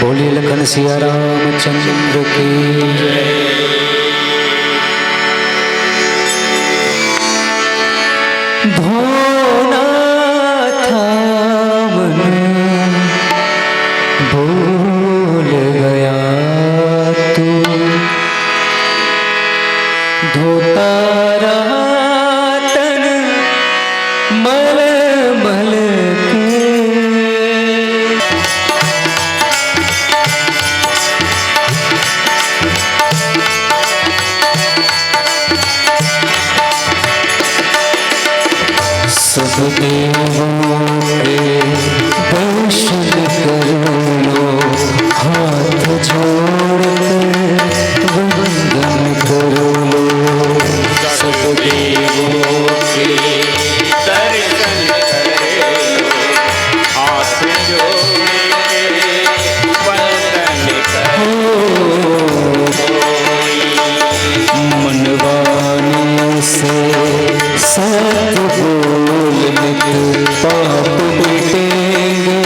बोलिए लखन सिया रामचंद्र की धोना था मन भूल गया तू धोता रहा तन मल मल के सब देवों के दर्शन कर लो हाथ जोड़ कर वंदन कर लो सब देवों के दर्शन करे हाथ जोड़ के वंदन करो मनवाने से सत बोलने के पाप मिटेंगे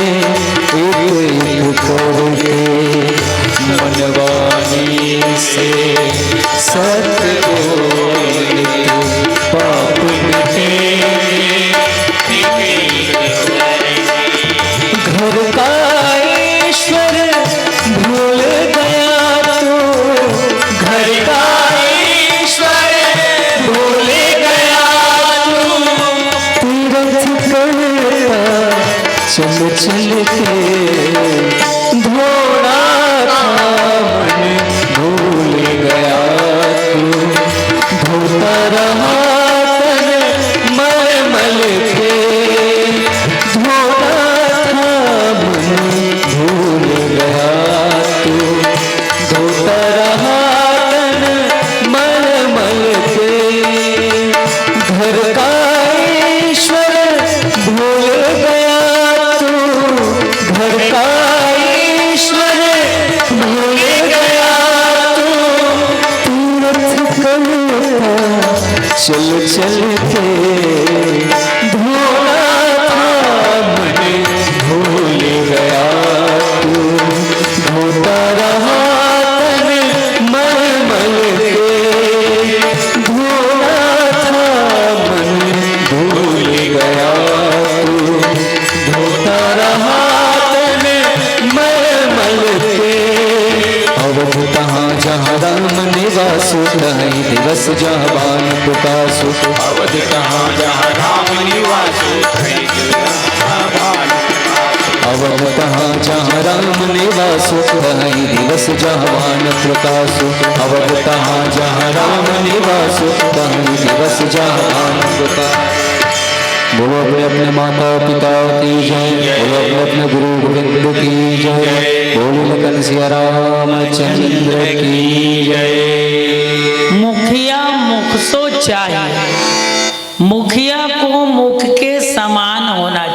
एक एक करके मनवाने से सत बोलने के पाप मिटेंगे घर का ईश्वर भूल गया तो घर का ईश्वर भूल गया तो तीरथ करता चल चल के धोना था मन भूल गया तो धोता रहा तन मल मल के धोना था मन भूल गया तो धोता रहा तन मल मल के घर का ईश्वर भूल गया तो घर का ईश्वर भूल गया तो तीरथ करता चल चल के धोना था मन भूल गया तो धोता रहा तन मल मल के धोना था मन भूल गया तो धोता रहा तन मल मल के अवध तहाँ जहाँ राम निवास तहीं दिवस जहाँ बान प्रकाशो अवध कहाँ जहाँ राम निवास अवध तहाँ जहाँ राम निवास तहीं दिवस जहाँ बान प्रकाशो अवध तहाँ जहाँ राम निवास तहीं दिवस जहाँ बान प्रकाश बोलो अपने अपने माता पिता की जय बोलो अपने अपने गुरु गोविंद की जय बोलो लखन सिया रामचंद्र की जय। मुखिया मुख सो चाहिए, मुखिया को मुख के समान होना